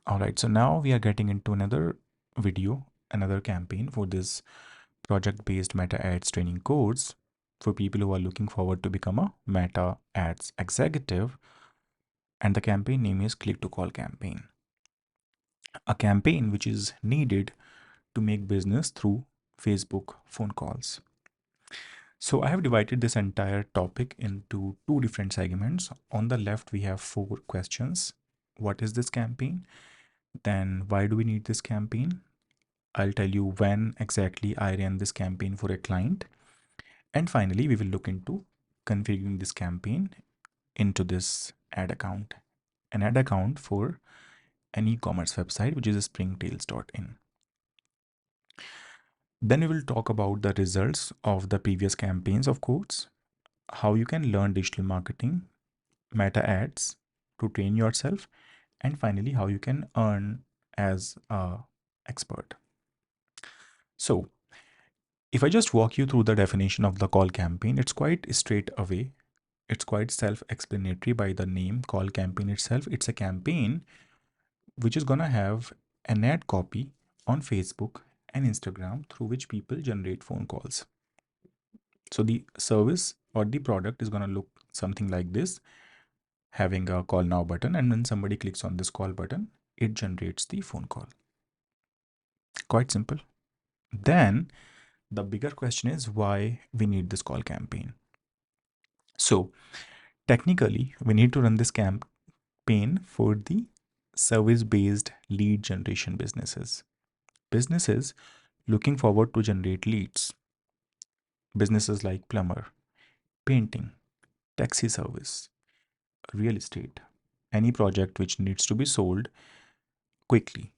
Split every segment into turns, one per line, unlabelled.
All right, so now we are getting into another video, another campaign for this project-based Meta Ads training course for people who are looking forward to become a Meta Ads executive. And the campaign name is Click to Call campaign. A campaign which is needed to make business through Facebook phone calls. So I have divided this entire topic into two different segments. On the left, we have 4 questions. What is this campaign? Then why do we need this campaign? I'll tell you when exactly I ran this campaign for a client. And finally, we will look into configuring this campaign into this ad account, an ad account for an e-commerce website, which is springtails.in. Then we will talk about the results of the previous campaigns, of course, how you can learn digital marketing, Meta ads to train yourself, and finally, how you can earn as a expert. So if I just walk you through the definition of the call campaign, it's quite straight away. It's quite self-explanatory by the name call campaign itself. It's a campaign which is going to have an ad copy on Facebook and Instagram through which people generate phone calls. So the service or the product is going to look something like this, having a call now button, and when somebody clicks on this call button, it generates the phone call. Quite simple. Then the bigger question is why we need this call campaign. So technically, we need to run this campaign for the service-based lead generation businesses. Businesses looking forward to generate leads. Businesses like plumber, painting, taxi service, real estate, any project which needs to be sold quickly.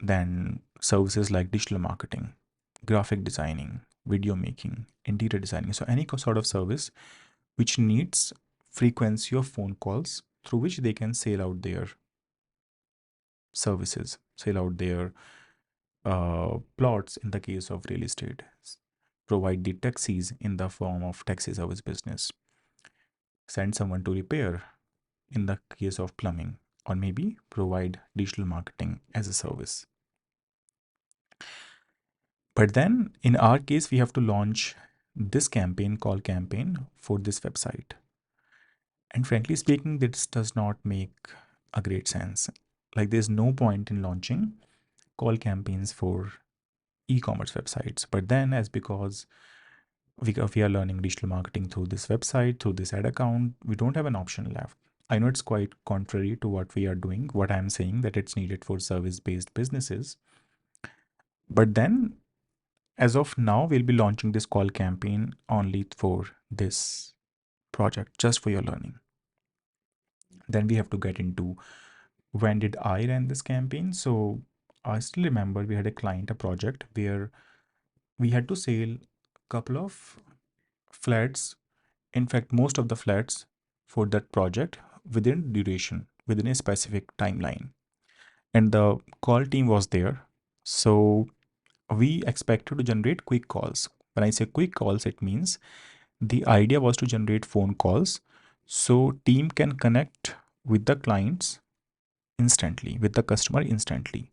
Then services like digital marketing, graphic designing, video making, interior designing. So any sort of service which needs frequency of phone calls through which they can sell out their services, sell out their plots in the case of real estate, provide the taxis in the form of taxi service business, send someone to repair in the case of plumbing, or maybe provide digital marketing as a service. But then in our case, we have to launch this campaign call campaign for this website. And frankly speaking, this does not make a great sense. Like there's no point in launching call campaigns for e-commerce websites. But then as because we are learning digital marketing through this website, through this ad account, we don't have an option left. I know it's quite contrary to what we are doing, what I'm saying that it's needed for service-based businesses. But then as of now, we'll be launching this call campaign only for this project, just for your learning. Then we have to get into when did I run this campaign. So I still remember we had a client, a project where we had to sell a couple of flats, in fact most of the flats for that project within duration, within a specific timeline, and the call team was there. So we expected to generate quick calls. When I say quick calls, it means the idea was to generate phone calls so team can connect with the clients instantly, with the customer instantly.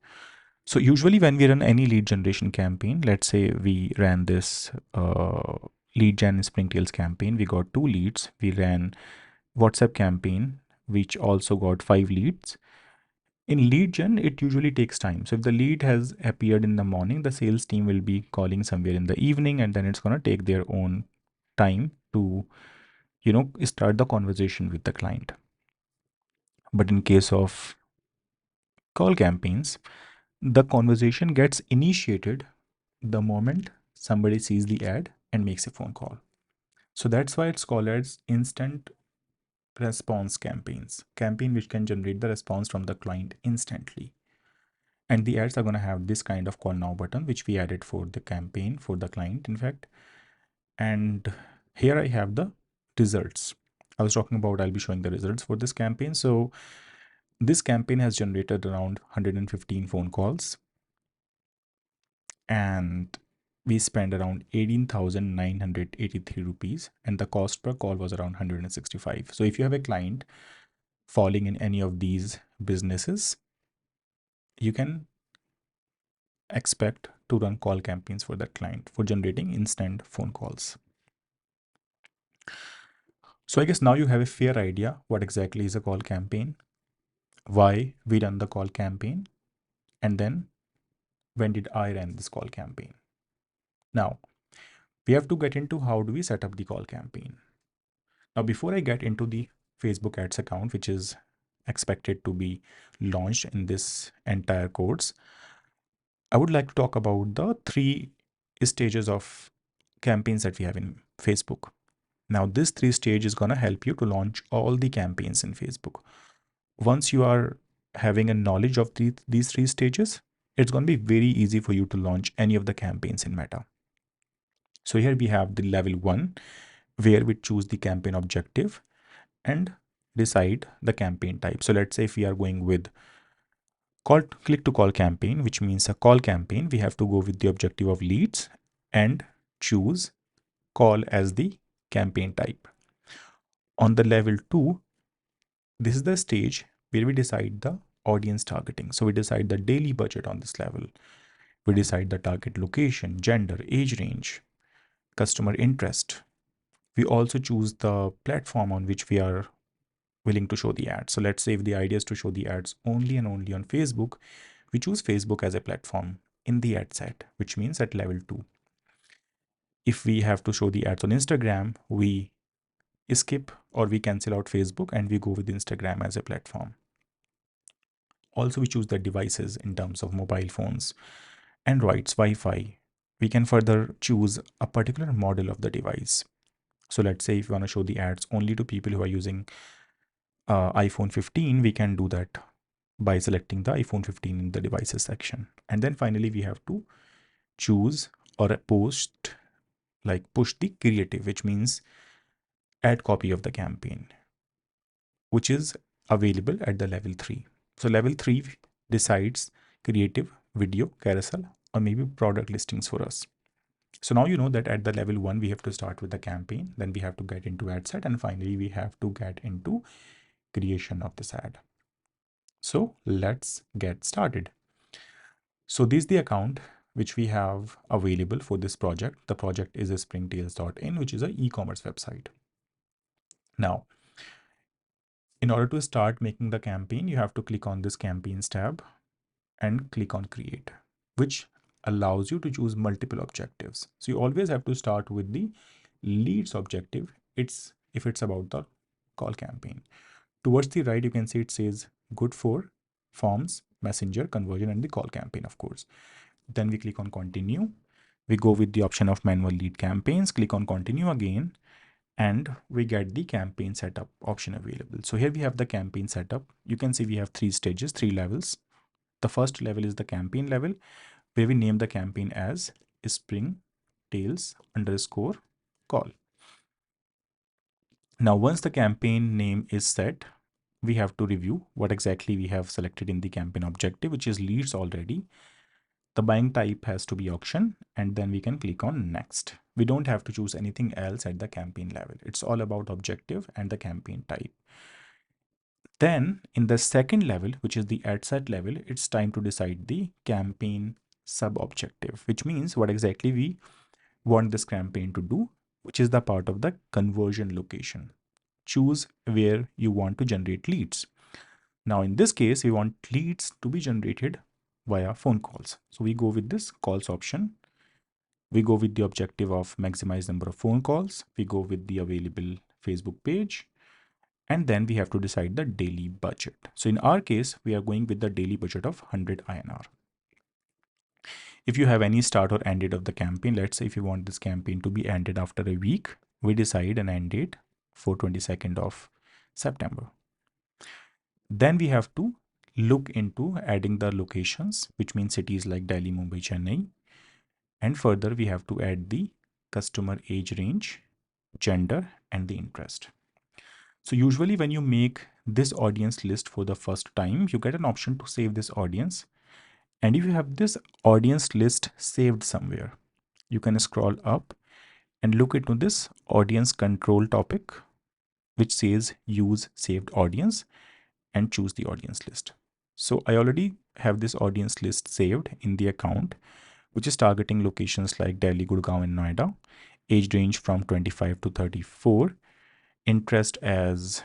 So usually when we run any lead generation campaign, let's say we ran this lead gen Springtails campaign, we got 2 leads. We ran WhatsApp campaign, which also got 5 leads. In lead gen, it usually takes time. So if the lead has appeared in the morning, the sales team will be calling somewhere in the evening, and then it's going to take their own time to, start the conversation with the client. But in case of call campaigns, the conversation gets initiated the moment somebody sees the ad and makes a phone call. So that's why it's called as instant response campaigns, campaign which can generate the response from the client instantly. And the ads are going to have this kind of call now button, which we added for the campaign for the client, in fact. And here I have the results. I was talking about I'll be showing the results for this campaign. So this campaign has generated around 115 phone calls, and we spent around 18,983 rupees, and the cost per call was around 165. So if you have a client falling in any of these businesses, you can expect to run call campaigns for that client for generating instant phone calls. So I guess now you have a fair idea what exactly is a call campaign, why we run the call campaign, and then when did I run this call campaign. Now we have to get into how do we set up the call campaign. Now before I get into the Facebook ads account, which is expected to be launched in this entire course, I would like to talk about the 3 stages of campaigns that we have in Facebook. Now this 3 stage is going to help you to launch all the campaigns in Facebook. Once you are having a knowledge of these 3 stages, it's going to be very easy for you to launch any of the campaigns in Meta. So here we have the level 1, where we choose the campaign objective and decide the campaign type. So let's say if we are going with click to call campaign, which means a call campaign, we have to go with the objective of leads and choose call as the campaign type. On the level 2, this is the stage where we decide the audience targeting. So we decide the daily budget on this level. We decide the target location, gender, age range, customer interest. We also choose the platform on which we are willing to show the ads. So let's say if the idea is to show the ads only and only on Facebook, we choose Facebook as a platform in the ad set, which means at level 2. If we have to show the ads on Instagram, we skip or we cancel out Facebook and we go with Instagram as a platform. Also, we choose the devices in terms of mobile phones, Androids, Wi-Fi. We can further choose a particular model of the device. So let's say if you want to show the ads only to people who are using iPhone 15, we can do that by selecting the iPhone 15 in the devices section. And then finally, we have to choose or push the creative, which means add copy of the campaign, which is available at the level 3. So level 3 decides creative, video, carousel, or maybe product listings for us. So now you know that at the level 1, we have to start with the campaign, then we have to get into ad set, and finally we have to get into creation of this ad. So let's get started. So this is the account which we have available for this project. The project is a springtails.in, which is an e-commerce website. Now, in order to start making the campaign, you have to click on this campaigns tab and click on create, which allows you to choose multiple objectives. So you always have to start with the leads objective. If it's about the call campaign. Towards the right, you can see it says good for forms, messenger, conversion, and the call campaign, of course. Then we click on continue. We go with the option of manual lead campaigns, click on continue again, and we get the campaign setup option available. So here we have the campaign setup. You can see we have 3 stages, 3 levels. The first level is the campaign level, where we name the campaign as springtails_call. Now, once the campaign name is set, we have to review what exactly we have selected in the campaign objective, which is leads already. The buying type has to be auction, and then we can click on next. We don't have to choose anything else at the campaign level. It's all about objective and the campaign type. Then in the second level, which is the ad set level, it's time to decide the campaign sub objective, which means what exactly we want this campaign to do, which is the part of the conversion location. Choose where you want to generate leads. Now in this case, we want leads to be generated via phone calls. So we go with this calls option. We go with the objective of maximize number of phone calls. We go with the available Facebook page. And then we have to decide the daily budget. So in our case, we are going with the daily budget of 100 INR. If you have any start or end date of the campaign, let's say if you want this campaign to be ended after a week, we decide an end date for 22nd of September. Then we have to look into adding the locations, which means cities like Delhi, Mumbai, Chennai. And further, we have to add the customer age range, gender, and the interest. So usually when you make this audience list for the first time, you get an option to save this audience. And if you have this audience list saved somewhere, you can scroll up and look into this audience control topic, which says use saved audience, and choose the audience list. So I already have this audience list saved in the account, which is targeting locations like Delhi, Gurgaon, and Noida. Age range from 25 to 34. Interest as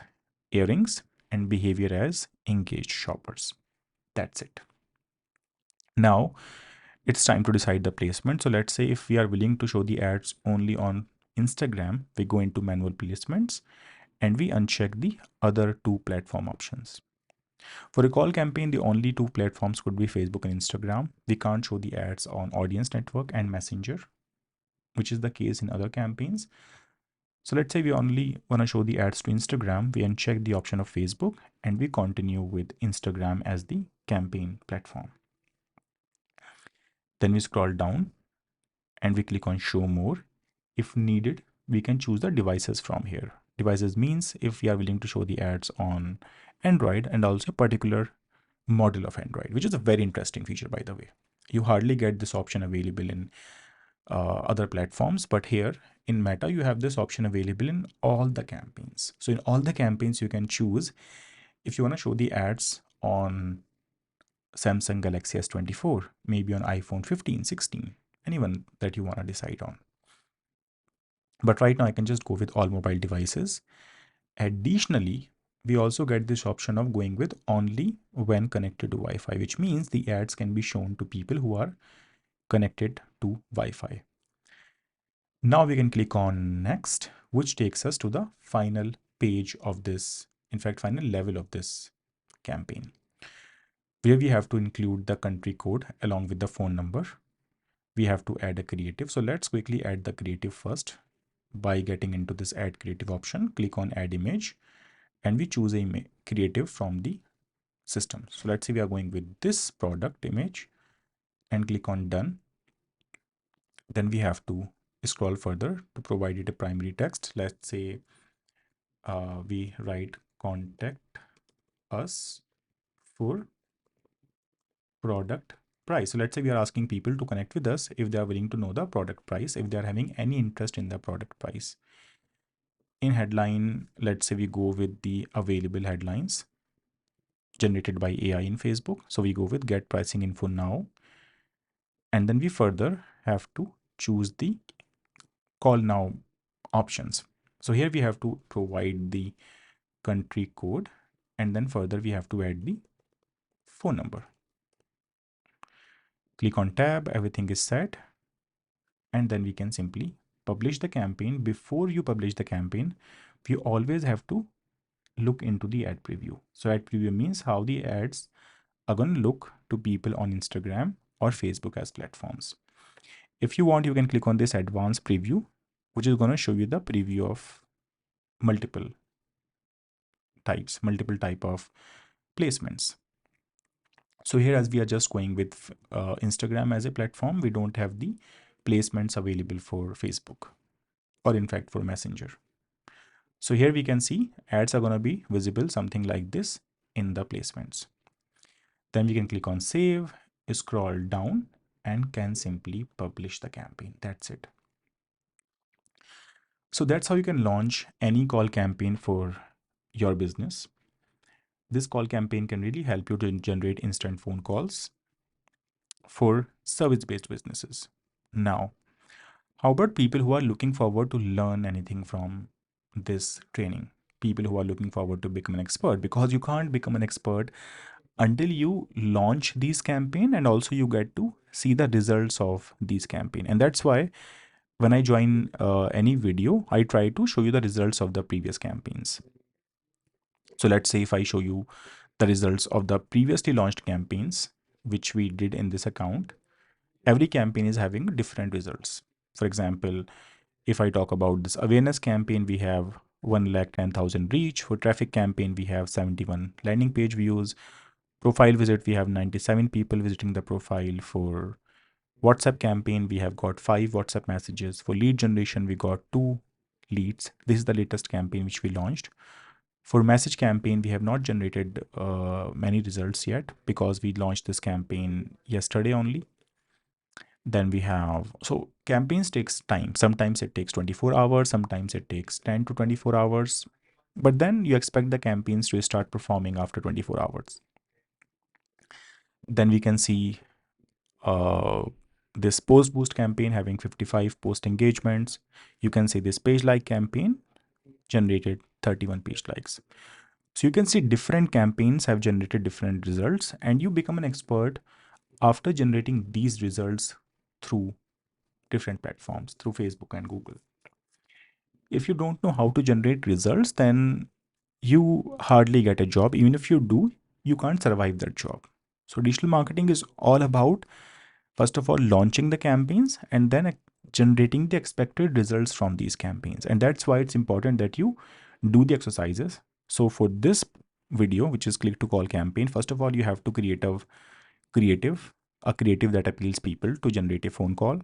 earrings, and behavior as engaged shoppers. That's it. Now it's time to decide the placement. So let's say if we are willing to show the ads only on Instagram, we go into manual placements and we uncheck the other two platform options. For a call campaign, the only two platforms could be Facebook and Instagram. We can't show the ads on Audience Network and Messenger, which is the case in other campaigns. So let's say we only want to show the ads to Instagram. We uncheck the option of Facebook and we continue with Instagram as the campaign platform. Then we scroll down and we click on show more. If needed, we can choose the devices from here. Devices means if we are willing to show the ads on Android and also a particular model of Android, which is a very interesting feature, by the way. You hardly get this option available in other platforms, but here in Meta, you have this option available in all the campaigns. So in all the campaigns, you can choose if you want to show the ads on Samsung Galaxy S24, maybe on iPhone 15, 16, anyone that you want to decide on. But right now I can just go with all mobile devices. Additionally, we also get this option of going with only when connected to Wi-Fi, which means the ads can be shown to people who are connected to Wi-Fi. Now we can click on next, which takes us to the final page of this, in fact, final level of this campaign, where we have to include the country code along with the phone number. We have to add a creative. So let's quickly add the creative first by getting into this add creative option. Click on add image and we choose a creative from the system. So let's say we are going with this product image and click on done. Then we have to scroll further to provide it a primary text. Let's say we write contact us for product price. So let's say we are asking people to connect with us if they are willing to know the product price, if they are having any interest in the product price. In headline, let's say we go with the available headlines generated by AI in Facebook. So we go with get pricing info now. And then we further have to choose the call now options. So here we have to provide the country code and then further we have to add the phone number. Click on tab, everything is set. And then we can simply publish the campaign. Before you publish the campaign, we always have to look into the ad preview. So ad preview means how the ads are going to look to people on Instagram or Facebook as platforms. If you want, you can click on this advanced preview, which is going to show you the preview of multiple type of placements. So here, as we are just going with Instagram as a platform, we don't have the placements available for Facebook or in fact for Messenger. So here we can see ads are going to be visible something like this in the placements. Then we can click on save, scroll down and can simply publish the campaign. That's it. So that's how you can launch any call campaign for your business. This call campaign can really help you to generate instant phone calls for service-based businesses. Now, how about people who are looking forward to learn anything from this training? People who are looking forward to become an expert, because you can't become an expert until you launch these campaign and also you get to see the results of these campaign. And that's why when I join any video, I try to show you the results of the previous campaigns. So let's say if I show you the results of the previously launched campaigns, which we did in this account, every campaign is having different results. For example, if I talk about this awareness campaign, we have 1,10,000 reach. For traffic campaign, we have 71 landing page views. Profile visit, we have 97 people visiting the profile. For WhatsApp campaign, we have got 5 WhatsApp messages. For lead generation, we got 2 leads. This is the latest campaign which we launched. For message campaign, we have not generated many results yet because we launched this campaign yesterday only. Then we have, so campaigns takes time. Sometimes it takes 24 hours, sometimes it takes 10 to 24 hours. But then you expect the campaigns to start performing after 24 hours. Then we can see uh, this post boost campaign having 55 post engagements. You can see this page like campaign generated 31 page likes. So you can see different campaigns have generated different results, and you become an expert after generating these results through different platforms, through Facebook and Google. If you don't know how to generate results, then you hardly get a job. Even if you do, you can't survive that job. So digital marketing is all about, first of all, launching the campaigns and then generating the expected results from these campaigns. And that's why it's important that you do the exercises. So for this video, which is click to call campaign, first of all, you have to create creative, a creative that appeals people to generate a phone call.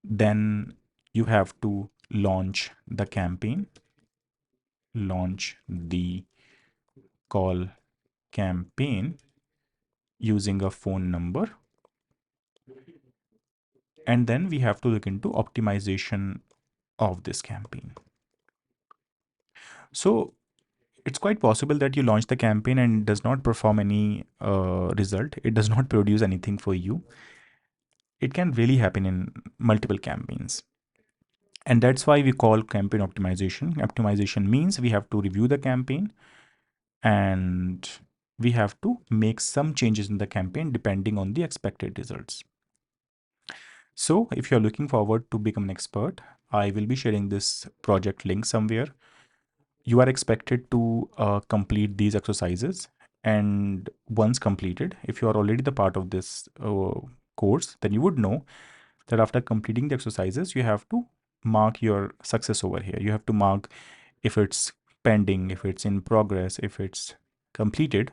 Then you have to launch the campaign, launch the call campaign using a phone number. And then we have to look into optimization of this campaign. So it's quite possible that you launch the campaign and does not perform any result. It does not produce anything for you. It can really happen in multiple campaigns. And that's why we call campaign optimization. Optimization means we have to review the campaign and we have to make some changes in the campaign depending on the expected results. So if you're looking forward to become an expert, I will be sharing this project link somewhere. You are expected to complete these exercises, and once completed, if you are already the part of this course, then you would know that after completing the exercises, you have to mark your success over here. You have to mark if it's pending, if it's in progress, if it's completed,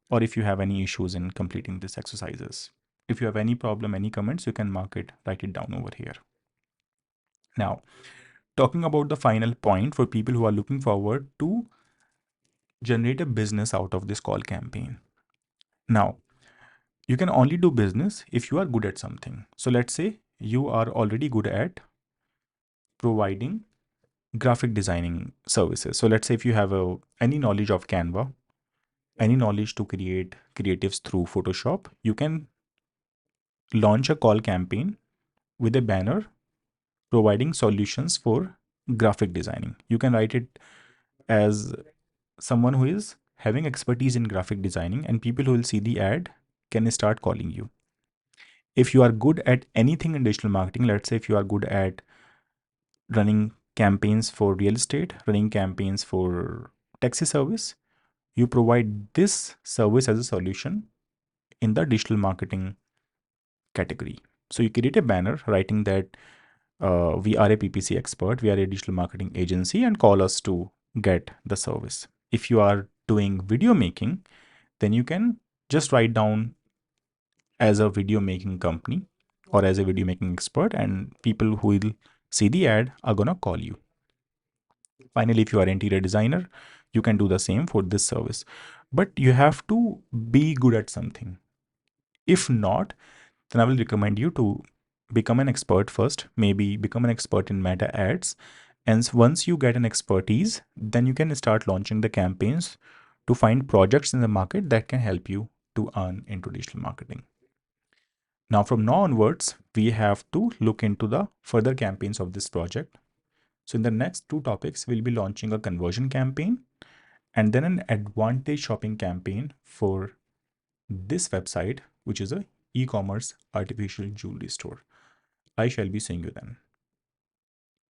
or if you have any issues in completing these exercises. If you have any problem, any comments, you can mark it, write it down over here. Now, talking about the final point for people who are looking forward to generate a business out of this call campaign. Now, you can only do business if you are good at something. So let's say you are already good at providing graphic designing services. So let's say if you have any knowledge of Canva, any knowledge to create creatives through Photoshop, you can launch a call campaign with a banner providing solutions for graphic designing. You can write it as someone who is having expertise in graphic designing, and people who will see the ad can start calling you. If you are good at anything in digital marketing, let's say if you are good at running campaigns for real estate, running campaigns for taxi service, you provide this service as a solution in the digital marketing category. So you create a banner writing that we are a PPC expert, we are a digital marketing agency, and call us to get the service. If you are doing video making, then you can just write down as a video making company or as a video making expert, and people who will see the ad are gonna call you. Finally, if you are an interior designer, you can do the same for this service, but you have to be good at something. If not, then I will recommend you to become an expert first, maybe become an expert in meta ads. And once you get an expertise, then you can start launching the campaigns to find projects in the market that can help you to earn into digital marketing. Now, from now onwards, we have to look into the further campaigns of this project. So in the next two topics, we'll be launching a conversion campaign and then an advantage shopping campaign for this website, which is a e-commerce artificial jewelry store. I shall be seeing you then.